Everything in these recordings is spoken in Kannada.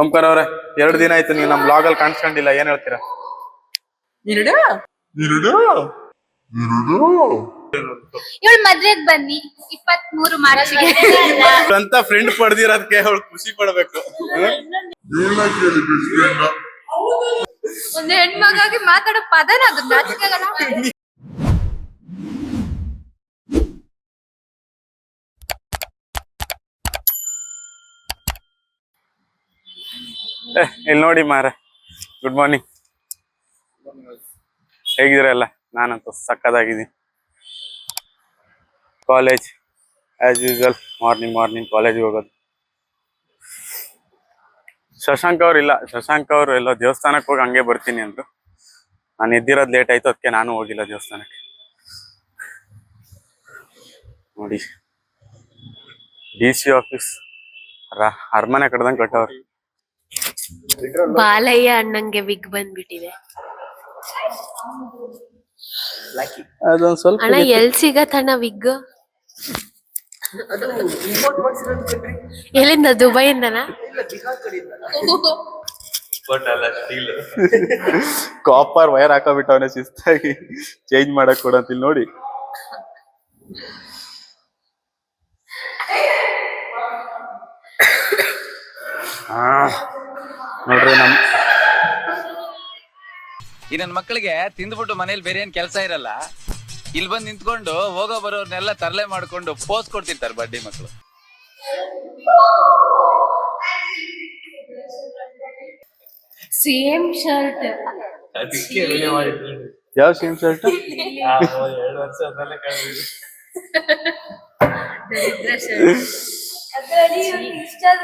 ಓಂಕಾರ ಅವ್ರೆ, 2 ದಿನ ಆಯ್ತು ನೀವು ನಮ್ ಬ್ಲಾಗ್ ಅಲ್ಲಿ ಕಾಣಿಸ್ಕೊಂಡಿಲ್ಲ, ಏನ್ ಹೇಳ್ತೀರಾ? ಇವಳು ಮದ್ವೆಗ್ ಬನ್ನಿ 23 ಮಾರ್ಚ್ಗೆ ಅಂತ ಫ್ರೆಂಡ್ ಪಡೆದಿರೋದಕ್ಕೆ ಅವಳು ಖುಷಿ ಪಡ್ಬೇಕು. ಒಂದು ಹೆಣ್ಮಗಾಗಿ ಮಾತಾಡೋ ಪದನ ಅದು ನಾಚಿಕೆ ಆಗಲ್ಲ. ಇಲ್ಲಿ ನೋಡಿ ಮಾರ, ಗುಡ್ ಮಾರ್ನಿಂಗ್, ಹೇಗಿದ್ದೀರಲ್ಲ? ನಾನಂತೂ ಸಕ್ಕದಾಗಿದ್ದೀನಿ. ಕಾಲೇಜ್ ಆಸ್ ಯೂಶುವಲ್, ಮಾರ್ನಿಂಗ್ ಕಾಲೇಜ್ಗೆ ಹೋಗೋದು. ಶಶಾಂಕ್ ಅವ್ರು ಇಲ್ಲ, ಶಶಾಂಕ್ ಅವ್ರು ಎಲ್ಲೋ ದೇವಸ್ಥಾನಕ್ಕೆ ಹೋಗಿ ಹಂಗೆ ಬರ್ತೀನಿ ಅಂದ್ರು. ನಾನು ಎದ್ದಿರೋದು ಲೇಟ್ ಆಯ್ತು, ಅದಕ್ಕೆ ನಾನು ಹೋಗಿಲ್ಲ ದೇವಸ್ಥಾನಕ್ಕೆ. ನೋಡಿ, DC ಆಫೀಸ್ ಅರಮನೆ ಕಟ್ಟದಂಗೆ ಕಟ್ಟವ್ರು. ಬಾಲಯ್ಯ ಅಣ್ಣಂಗೆ ವಿಗ್ ಬಂದ್ಬಿಟ್ಟಿದೆ. ಅದೊಂದ್ ಸ್ವಲ್ಪ ಅಣ್ಣ ಎಲ್ ಸಿಗತ್ತಣ್ಣ ವಿಗ್? ಎಲ್ಲಿಂದ? ದುಬೈಯಿಂದನ? ಕಾಪರ್ ವೈರ್ ಹಾಕೋಬಿಟ್ಟವನೆ ಶಿಸ್ತಾಗಿ, ಚೇಂಜ್ ಮಾಡಕ್ ಕೊಡಂತಿಲ್ ನೋಡಿ. ನೋಡ್ರಿ ಈ ನನ್ ಮಕ್ಕಳಿಗೆ ತಿಂದ್ಬಿಟ್ಟು ಮನೇಲಿ ಬೇರೆ ಏನ್ ಕೆಲಸ ಇರಲ್ಲ, ಇಲ್ಲಿ ಬಂದು ನಿಂತ್ಕೊಂಡು ಹೋಗೋ ಬರೋರ್ನೆಲ್ಲ ತರಲೆ ಮಾಡ್ಕೊಂಡು ಪೋಸ್ ಕೊಡ್ತಿರ್ತಾರೆ ಬಡ್ಡಿ ಮಕ್ಕಳು. Same shirt. ಯಾವ ಸೇಮ್ ಶರ್ಟ್?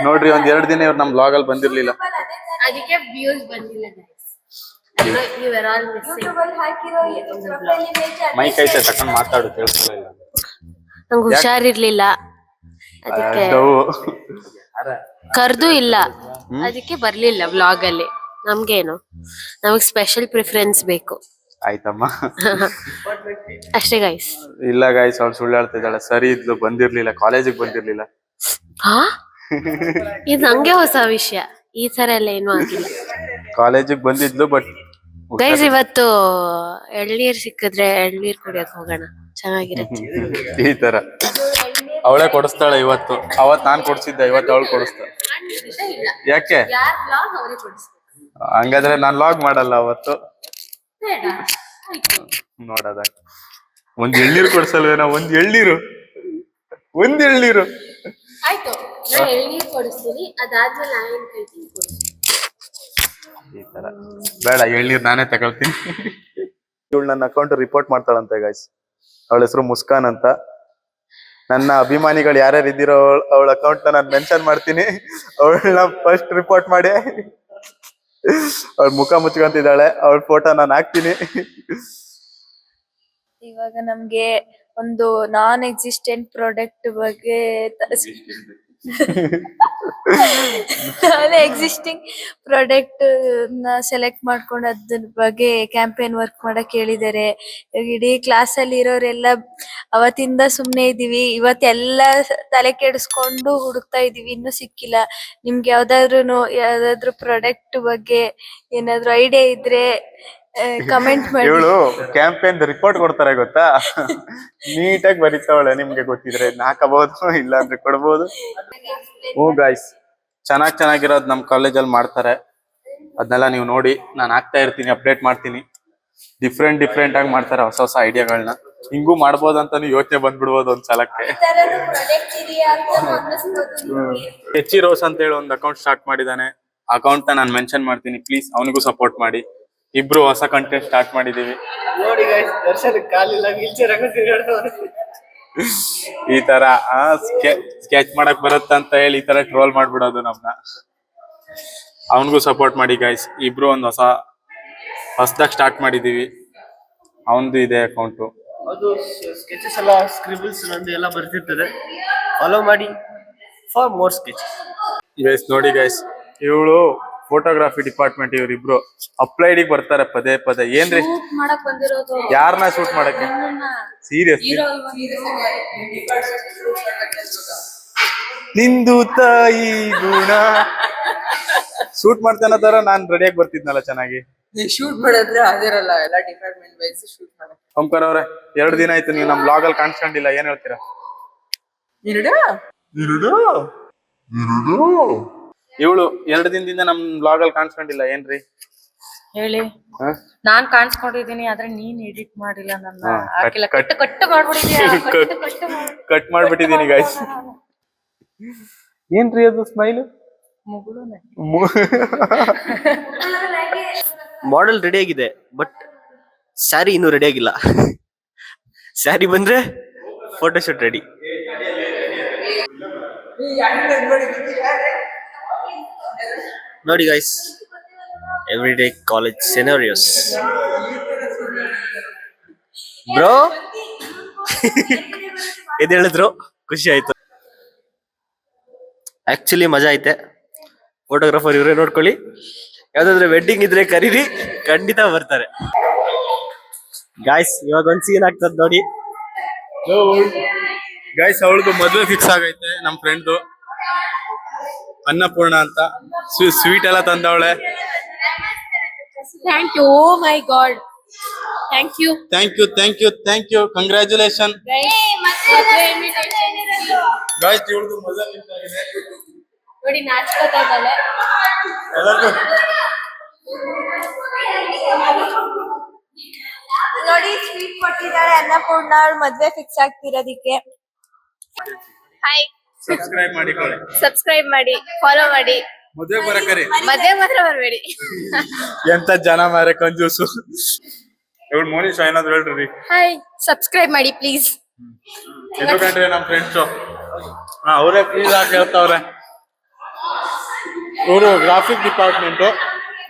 ನೋಡ್ರಿ, 1-2 ದಿನ ಇವ್ರು ನಮ್ ಬ್ಲಾಗ್ ಅಲ್ಲಿ ಬಂದಿರ್ಲಿಲ್ಲ, ಅದಕ್ಕೆ ವ್ಯೂಸ್ ಬಂದಿಲ್ಲ. ಮೈಕ್ ಐತೆ ತಕೊಂಡ್ ಮಾತಾಡು, ಕೇಳಿಸ್ಲಿಲ್ಲ. ನಂಗೆ ಹುಷಾರಿರ್ಲಿಲ್ಲ, ಅದಕ್ಕೆ ಕರ್ದು ಇಲ್ಲ, ಅದಕ್ಕೆ ಬರ್ಲಿಲ್ಲ ವ್ಲಾಗ್ ಅಲ್ಲಿ. ನಮ್ಗೇನು, ನಮಗ್ ಸ್ಪೆಷಲ್ ಪ್ರಿಫರೆನ್ಸ್ ಬೇಕು. ಆಯ್ತಮ್ಮ. ಅಷ್ಟೇ ಗೈಸ್. ಇಲ್ಲ ಗೈಸ್, ಅವ್ಳು ಸುಳ್ಳು ಹೇಳ್ತಿದ್ದಾಳೆ. ಸರಿ ಇದ್ಲು, ಬಂದಿರ್ಲಿಲ್ಲ, ಕಾಲೇಜಿಗೆ ಬಂದಿರ್ಲಿಲ್ಲ. ಹಾ, ಇದು ನಂಗೆ ಹೊಸ ವಿಷಯ. ಈ ತರ ಎಲ್ಲ ಏನು ಆಗಿಲ್ಲ. ಕಾಲೇಜಿಗೆ ಬಂದಿದ್ಲು, ಬಟ್ ಗೈಸ್ ಇವತ್ತು ಎಳ್ನೀರ್ ಸಿಕ್ಕಿದ್ರೆ ಎಳ್ನೀರ್ ಕುಡಿಯಕ್ ಹೋಗೋಣ, ಚೆನ್ನಾಗಿರುತ್ತೆ. ಈ ತರ ಅವಳೇ ಕೊಡಿಸ್ತಾಳೆ. ಇವತ್ತು ಅವತ್ ನಾನ್ ಕೊಡ್ಸಿದ್ದೆ, ಇವತ್ತು ಅವಳು ಕೊಡಿಸ್ತಾಳೆ. ಯಾಕೆ? ಹಂಗಾದ್ರೆ ನಾನ್ ಲಾಗ್ ಮಾಡಲ್ಲ ಅವತ್ತು. ನೋಡದ, ಒಂದ್ ಎಳ್ನೀರು ಕೊಡ್ಸಲ್ವೇನೋ? ಒಂದ್ ಎಳ್ನೀರು ಆಯ್ತು, ನಾ ಎಳ್ನೀರ್ ಕೊಡಿಸ್ತೀನಿ, ಅದಾದ್ಮೇಲೆ ನಾನು ಕೈತೀನಿ. ಈ ತರ ಬೇಡ, ಎಳ್ನೀರ್ ನಾನೇ ತಗೊಳ್ತೀನಿ. ಇವಳು ನನ್ನ ಅಕೌಂಟ್ ರಿಪೋರ್ಟ್ ಮಾಡ್ತಾಳಂತೆ ಗೈಸ್. ಅವಳ ಹೆಸರು ಮುಸ್ಕಾನ್ ಅಂತ. ನನ್ನ ಅಭಿಮಾನಿಗಳು ಯಾರ್ಯಾರು ಇದ್ದೀರೋ ಅವಳ ಅಕೌಂಟ್ ನಾನು ಮೆನ್ಷನ್ ಮಾಡ್ತೀನಿ. ಅವಳನ್ನ ಫಸ್ಟ್ ರಿಪೋರ್ಟ್ ಮಾಡಿ. ಅವಳ ಮುಖ ಮುಚ್ಕೊಂತಿದ್ದಾಳೆ, ಅವಳ ಫೋಟೋ ನಾನು ಹಾಕ್ತೀನಿ. ಇವಾಗ ನಮ್ಗೆ ಒಂದು ನಾನ್ ಎಕ್ಸಿಸ್ಟೆಂಟ್ ಪ್ರಾಡಕ್ಟ್ ಬಗ್ಗೆ ಎಕ್ಸಿಸ್ಟಿಂಗ್ ಪ್ರಾಡಕ್ಟ್ ನ ಸೆಲೆಕ್ಟ್ ಮಾಡ್ಕೊಂಡು ಅದ್ರ ಬಗ್ಗೆ ಕ್ಯಾಂಪೇನ್ ವರ್ಕ್ ಮಾಡಕ್ ಹೇಳಿದ್ದಾರೆ. ಇಡೀ ಕ್ಲಾಸ್ ಅಲ್ಲಿ ಇರೋರೆಲ್ಲ ಅವತ್ತಿಂದ ಸುಮ್ನೆ ಇದೀವಿ, ಇವತ್ತೆಲ್ಲ ತಲೆ ಕೆಡಿಸ್ಕೊಂಡು ಹುಡುಕ್ತಾ ಇದೀವಿ, ಇನ್ನೂ ಸಿಕ್ಕಿಲ್ಲ. ನಿಮ್ಗೆ ಯಾವ್ದಾದ್ರು ಪ್ರಾಡಕ್ಟ್ ಬಗ್ಗೆ ಏನಾದ್ರು ಐಡಿಯಾ ಇದ್ರೆ ಕಮೆಂಟ್ ಮಾಡಿ. ಇವಳು ಕ್ಯಾಂಪೇನ್ ರಿಪೋರ್ಟ್ ಕೊಡ್ತಾರೆ ಗೊತ್ತಾ, ನೀಟಾಗಿ ಬರೀತಾವಳೆ. ನಿಮ್ಗೆ ಗೊತ್ತಿದ್ರೆ ಹಾಕಬಹುದು, ಇಲ್ಲ ಅಂದ್ರೆ ಕೊಡ್ಬೋದು. ಗೈಸ್, ಚೆನ್ನಾಗಿರೋದು ನಮ್ ಕಾಲೇಜಲ್ಲಿ ಮಾಡ್ತಾರೆ. ಅದನ್ನೆಲ್ಲ ನೀವು ನೋಡಿ, ನಾನು ಹಾಕ್ತಾ ಇರ್ತೀನಿ, ಅಪ್ಡೇಟ್ ಮಾಡ್ತೀನಿ. ಡಿಫ್ರೆಂಟ್ ಆಗಿ ಮಾಡ್ತಾರೆ, ಹೊಸ ಐಡಿಯಾಗಳನ್ನ. ಹಿಂಗೂ ಮಾಡ್ಬೋದು ಅಂತಾನು ಯೋಚನೆ ಬಂದ್ಬಿಡ್ಬೋದು ಒಂದ್ ಸಲಕ್ಕೆ. ಎಚ್ ರೋಸ್ ಅಂತ ಹೇಳಿ ಒಂದು ಅಕೌಂಟ್ ಸ್ಟಾರ್ಟ್ ಮಾಡಿದಾನೆ. ಅಕೌಂಟ್ ನಾನು ಮೆನ್ಷನ್ ಮಾಡ್ತೀನಿ, ಪ್ಲೀಸ್ ಅವನಿಗೂ ಸಪೋರ್ಟ್ ಮಾಡಿ. ಇಬ್ರು ಹೊಸ ಕಂಟೆಂಟ್ ಸ್ಟಾರ್ಟ್ ಮಾಡಿದೀವಿ. ನೋಡಿ ಗೈಸ್, ದರ್ಶನ್ ಕಾಲಿಲ್ಲ, ವೀಲ್ಚೇರ್ ಈ ತರ ಸ್ಕೆಚ್ ಮಾಡಕ್ ಬರುತ್ತಂತ ಹೇಳಿ ಈ ತರ ಟ್ರೋಲ್ ಮಾಡ್ಬಿಡೋದು ನಮ್ನ. ಅವನಿಗೂ ಸಪೋರ್ಟ್ ಮಾಡಿ ಗೈಸ್. ಇಬ್ರು ಒಂದು ಹೊಸದಾಗಿ ಸ್ಟಾರ್ಟ್ ಮಾಡಿದೀವಿ. ಅವನದು ಇದೆ ಅಕೌಂಟ್. ಅದು ಸ್ಕೆಚಸ್ ಎಲ್ಲ, ಸ್ಕ್ರಿಬಲ್ಸ್ ನಂದು ಎಲ್ಲ ಬರ್ತಿರ್ತದೆ. ಫಾಲೋ ಮಾಡಿ ಫಾರ್ ಮೋರ್ ಸ್ಕೆಚಸ್. ಗೈಸ್ ನೋಡಿ ಗೈಸ್, ಇವಳು ಫೋಟೋಗ್ರಾಫಿ ಡಿಪಾರ್ಟ್ಮೆಂಟ್, ಇವ್ರಿಬ್ರು ಅಪ್ಲೈಡಿಗೆ ಬರ್ತಾರೆ ಪದೇ. ಏನ್ರಿ ಮಾಡಕ್ ಬಂದಿರೋದು? ಯಾರನ್ನ ಶೂಟ್ ಮಾಡಕ್ಕೆ? ಸೀರಿಯಸ್ ನಿಂದು ತಾಯಿ ಗುಣ. ಶೂಟ್ ಮಾಡ್ತಾನ ತರ ನಾನ್ ರೆಡಿಯಾಗಿ ಬರ್ತಿದ್ನಲ್ಲ ಚೆನ್ನಾಗಿ. ಶೂಟ್ ಮಾಡಿದ್ರೆ ಅದಿರಲ್ಲ, ಎಲ್ಲ ಡಿಪಾರ್ಟ್ಮೆಂಟ್ ವೈಸ್ ಶೂಟ್ ಮಾಡಕ್. ಓಂಕಾರ ಅವ್ರೆ 2 ದಿನ ಆಯ್ತು ನೀವು ನಮ್ ಬ್ಲಾಗ್ ಅಲ್ಲಿ ಕಾಣಿಸ್ಕೊಂಡಿಲ್ಲ, ಏನ್ ಹೇಳ್ತೀರಾ? ಇವಳು 2 ದಿನದಿಂದ ನಮ್ ಬ್ಲಾಗ್ ಅಲ್ಲಿ ಕಾಣಿಸ್ಕೊಂಡಿಲ್ಲ, ಏನ್ರಿ ಹೇಳಿ. ಹ? ನಾನ್ ಕಾಣಿಸ್ಕೊಂಡಿದೀನಿ ಆದ್ರೆ ನೀನ್ ಎಡಿಟ್ ಮಾಡಿಲ್ಲ, ನನ್ನ ಹಾ, ಹಾಕಿಲ್ಲ. ಕಟ್- ಕಟ್ಟು ಮಾಡ್ಬಿಟ್ಟಿದ್ಯಾ. Cut ಮಾಡ್ಬಿಟ್ಟಿದೀನಿ guys. ಏನ್ರಿ ಅದು ಸ್ಮೈಲ್? ಮುಗುಳುನೆ. ಮಾಡೆಲ್ ರೆಡಿ ಆಗಿದೆ, ಬಟ್ ಸ್ಯಾರಿ ಇನ್ನೂ ರೆಡಿ ಆಗಿಲ್ಲ. ಸ್ಯಾರಿ ಬಂದ್ರೆ ಫೋಟೋಶೂಟ್ ರೆಡಿ. ನೋಡಿ guys, every day college scenarios. Bro ಇದು ಹೇಳಿದ್ರು, ಖುಷಿ ಆಯ್ತು. ಆಕ್ಚುಲಿ ಮಜಾ ಐತೆ. ಫೋಟೋಗ್ರಾಫರ್ ಇವರೇ, ನೋಡ್ಕೊಳ್ಳಿ. ಯಾವ್ದಾದ್ರೆ ವೆಡ್ಡಿಂಗ್ ಇದ್ರೆ ಕರೀರಿ, ಖಂಡಿತ ಬರ್ತಾರೆ. ಗಾಯ್ಸ್ ಇವಾಗ ಒಂದ್ ಸೀನ್ ಆಗ್ತದ ನೋಡಿ. ಗೈಸ್ ಅವಳದು ಮದ್ವೆ ಫಿಕ್ಸ್ ಆಗೈತೆ, ನಮ್ ಫ್ರೆಂಡ್ದು ಅನ್ನಪೂರ್ಣ ಅಂತ. ಸ್ವೀಟ್ ಎಲ್ಲ ತಂದವಳೆ. Thank you. Oh my God, thank you. Thank you congratulation guys. ಇವಳದು ಮದ್ವೆ ಫಿಕ್ಸ್ ಆಗಿದೆ. ನೋಡಿ ನಾಚ್ಕೋತಾ ಇದ್ದಾಳೆ. ಎಲ್ಲರಿಗೂ ನೋಡಿ ಸ್ವೀಟ್ ಕೊಟ್ಟಿದ್ದಾರೆ ಅನ್ನಪೂರ್ಣ, ಅವ್ಳ ಮದ್ವೆ ಫಿಕ್ಸ್ ಆಗ್ತಿರೋದಿಕ್ಕೆ. ಹಾಯ್, ಸಬ್ಸ್ಕ್ರೈಬ್ ಮಾಡಿಕೊಳ್ಳಿ, ಸಬ್ಸ್ಕ್ರೈಬ್ ಮಾಡಿ, ಫಾಲೋ ಮಾಡಿ. ಮದ್ವೆ ಬರಕರಿ. ಮದ್ವೆ ಮಾತ್ರ ಬರಬೇಡಿ. ಎಂತ ಜನ ಮಾರೆ ಕಂಜೂಸು. ಇವಳು ಮೋನಿಶಾ ಏನಾದ್ರು ಹೇಳ್ರಿ. ಹಾಯ್, ಸಬ್ಸ್ಕ್ರೈಬ್ ಮಾಡಿ ಪ್ಲೀಸ್. ఎందుకంటే ನಮ್ ಫ್ರೆಂಡ್ಸ್ ಅವರೇ ಪ್ಲೀಸ್ ಆಗಿ ಹೇಳ್ತಾವ್ರೆ. ಇವರು ಗ್ರಾಫಿಕ್ ಡಿಪಾರ್ಟ್ಮೆಂಟ್,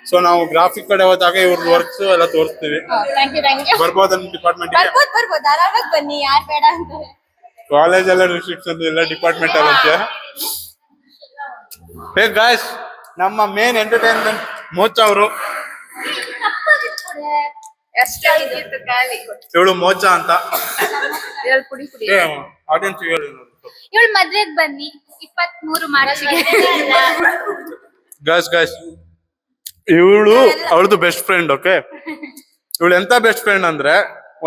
ಸೊ ನಾವು ಗ್ರಾಫಿಕ್ ಕಡೆ ಹೋದಾಗ ಇವ್ರ ವರ್ಕ್ಸ್ ಎಲ್ಲ ತೋರಿಸ್ತೀವಿ. Thank you. ಬರ್ಬೋದ ನಿಮ್ ಡಿಪಾರ್ಟ್ಮೆಂಟ್? ಬರ್ಬೋದು ಆರಾಮಾಗಿ ಬನ್ನಿ, ಯಾರು ಬೇಡ ಅಂತಾರೆ. ಕಾಲೇಜ್ ಎಲ್ಲ ರಿಸ್ಟ್ರಿಕ್ಷನ್ ಎಲ್ಲ ಡಿಪಾರ್ಟ್ಮೆಂಟ್ ಆಗತ್ತೆ. ಹೇ ಗಾಯ್ಸ್, ನಮ್ಮ ಮೇನ್ ಎಂಟರ್ಟೈನ್ಮೆಂಟ್ ಮೋಚ ಅವರು. ಇವಳು ಮೋಚ ಅಂತ. ಆಡಿಯನ್ಸ್ ಹೇಳಿ. ಇವಳು ಮದ್ವೆಗ್ ಬನ್ನಿ 23 ಮಾರ್ಚ್ಗೆ. ಗಾಯ್ಸ್ ಇವಳು ಅವಳದು ಬೆಸ್ಟ್ ಫ್ರೆಂಡ್. ಓಕೆ, ಇವಳು ಎಂತ ಬೆಸ್ಟ್ ಫ್ರೆಂಡ್ ಅಂದ್ರೆ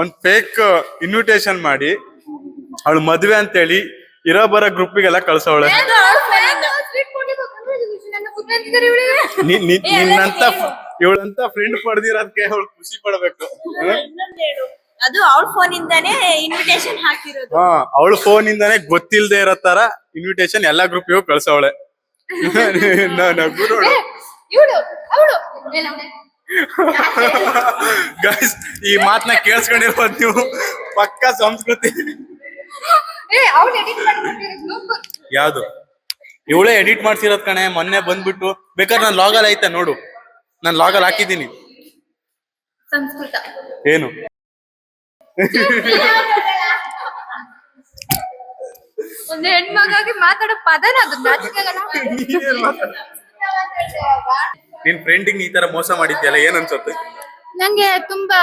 ಒಂದ್ ಫೇಕ್ ಇನ್ವಿಟೇಷನ್ ಮಾಡಿ ಅವಳು ಮದ್ವೆ ಅಂತೇಳಿ ಇರೋ ಬರೋ ಗ್ರೂಪಿಗೆಲ್ಲ ಕಳ್ಸವಳೆ. ನಿನ್ನಂತ ಇವಳಂತ ಫ್ರೆಂಡ್ ಪಡೆದಿರೋದಕ್ಕೆ ಅವಳು ಖುಷಿ ಪಡ್ಬೇಕು. ಅದು ಅವ್ಳ ಫೋನ್ ಇಂದಾನೇ ಇನ್ವಿಟೇಷನ್ ಹಾಕಿರೋದು. ಅವಳು ಫೋನ್ ಇಂದಾನೆ ಗೊತ್ತಿಲ್ದೆ ಇರೋ ತರ ಇನ್ವಿಟೇಷನ್ ಎಲ್ಲಾ ಗ್ರೂಪಿಗೂ ಕಳ್ಸವಳೆ. ಗೈಸ್, ಈ ಮಾತನ್ನ ಕೇಳಿಸ್ಕೊಂಡಿರ್ಬೋದು ನೀವು. ಪಕ್ಕ ಸಂಸ್ಕೃತಿ. ಯಾವ್ದು? ಇವಳೇ ಎಡಿಟ್ ಮಾಡ್ಸಿರೋದ್ ಕಣೆ. ಮೊನ್ನೆ ಬಂದ್ಬಿಟ್ಟು ಬೇಕಾದ್ರೆ ನಾನು ಲಾಗಲ್ ಐತೆ ನೋಡು, ನಾನು ಲಾಗಲ್ ಹಾಕಿದ್ದೀನಿ. ಸಂಸ್ಕೃತ ಏನು? ಒಂದು ಹೆಣ್ಮಗಾಗಿ ಮಾತಾಡೋ ಪದನ ಅದು. ನಿನ್ ಫ್ರೆಂಡಿಗೆ ಈ ತರ ಮೋಸ ಮಾಡಿದ್ಯಲ್ಲ, ಏನ್ ಅನ್ಸುತ್ತೆ? ನಂಗೆ ತುಂಬಾ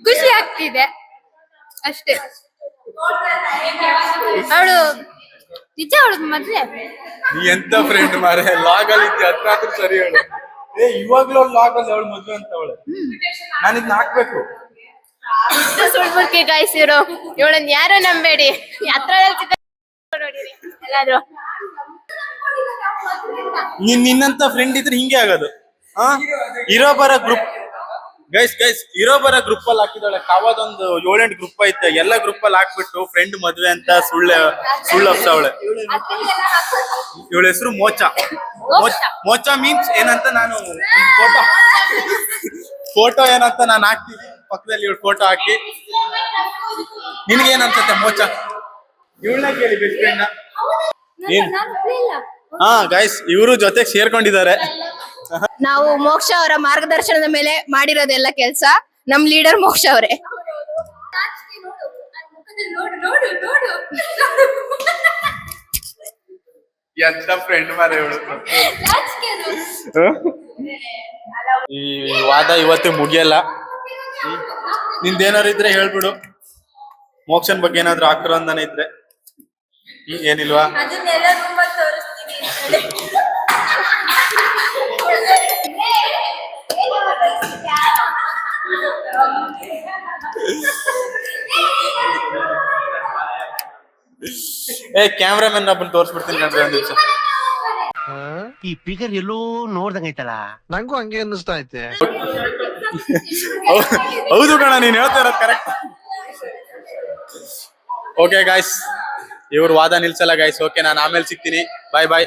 ಖುಷಿ ಆಗ್ತಿದೆ ಅಷ್ಟೇ. ಅವಳು ನಿಜ, ಅವಳು ಮದ್ವೆ. ನೀ ಎಂತ ಫ್ರೆಂಡ್ ಮಾರೆ, ಲಾಗಲ್ ಇದ್ದೆ ಅದ್ರಾದ್ರೂ ಸರಿ ಹೇಳು. ಇವಾಗ್ಲೂ ಲಾಗಲ್ ಅವಳು ಮದ್ವೆ ಅಂತ ಅವಳೆ. ನಾನು ಇದನ್ನ ಹಾಕ್ಬೇಕು. ಸುಳ್ಬುರ್ಕಿ ಗಾಯ್ಸ್ ಇವರು. ಇವಳನ್ನ ಯಾರು ನಂಬೇಡಿ. ಹತ್ರ ನೋಡಿರಿ ಎಲ್ಲಾದ್ರೂ. ನಿನ್ನಂತ ಫ್ರೆಂಡ್ ಇದ್ರೆ ಹಿಂಗೆ ಆಗೋದು. ಇರೋ ಬರ ಗ್ರೂಪ್ ಗೈಸ್ ಇರೋ ಬರ ಗ್ರೂಪ್ ಅಲ್ಲಿ ಹಾಕಿದಾಳೆ. ಕಾವದೊಂದು 7-8 ಗ್ರೂಪ್ ಐತೆ. ಎಲ್ಲ ಗ್ರೂಪ್ ಅಲ್ಲಿ ಹಾಕ್ಬಿಟ್ಟು ಫ್ರೆಂಡ್ ಮದ್ವೆ ಅಂತ ಸುಳ್ಳು ಹಬ್ಸವಳೆ. ಇವಳ ಹೆಸರು ಮೋಚ. ಮೋಚ ಮೀನ್ಸ್ ಏನಂತ ನಾನು ಫೋಟೋ ಏನಂತ ನಾನು ಹಾಕ್ತೀನಿ ಪಕ್ಕದಲ್ಲಿ. ಇವಳು ಫೋಟೋ ಹಾಕಿ. ನಿನ್ಗೆ ಏನ್ ಅನ್ಸುತ್ತೆ ಮೋಚ? ಇವಳನ್ನ ಕೇಳಿ ಬೆಸ್ಟ್ ಫ್ರೆಂಡ್. ಏನ್? ಗೈಸ್ ಇವರು ಜೊತೆಗೆ ಸೇರ್ಕೊಂಡಿದ್ದಾರೆ. ನಾವು ಮೋಕ್ಷ ಅವರ ಮಾರ್ಗದರ್ಶನದ ಮೇಲೆ ಮಾಡಿರೋದೆಲ್ಲ ಕೆಲಸ. ನಮ್ ಲೀಡರ್ ಮೋಕ್ಷ ಅವರೇ. ಎಂತ ಫ್ರೆಂಡ್ ಮಾರೆ ಇವಳು. ಈ ವಾದ ಇವತ್ತು ಮುಗಿಯಲ್ಲ. ನಿಂದೇನಾರು ಇದ್ರೆ ಹೇಳ್ಬಿಡು. ಮೋಕ್ಷನ್ ಬಗ್ಗೆ ಏನಾದ್ರು ಆಕ್ರಂದನೆ ಇದ್ರೆ. ಏನಿಲ್ವಾ? ಅದನ್ನೆಲ್ಲ ರೂಮಲ್ಲಿ ತೋರಿಸ್ತೀನಿ. ಕ್ಯಾಮ್ರಾಮನ್ ಒಬ್ಬನ್ ತೋರ್ಸ್ಬಿಡ್ತೀನಿ ಕಣ್ರಿ ಒಂದ್ ನಿಮಿಷ. ಈ ಫಿಗರ್ ಎಲ್ಲೋ ನೋಡ್ದಂಗೈತಲ್ಲ ನಂಗೂ ಹಂಗೆ ಅನ್ನಿಸ್ತಾ ಐತೆ. ಹೌದು ಕಣ, ನೀನ್ ಹೇಳ್ತಾ ಇರೋದು ಕರೆಕ್ಟ್. ಓಕೆ ಗಾಯ್ಸ್, ಇವ್ರ ವಾದ ನಿಲ್ಸಲ್ಲ ಗಾಯ್ಸ್. ಓಕೆ, ನಾನು ಆಮೇಲೆ ಸಿಗ್ತೀನಿ. ಬಾಯ್ ಬಾಯ್.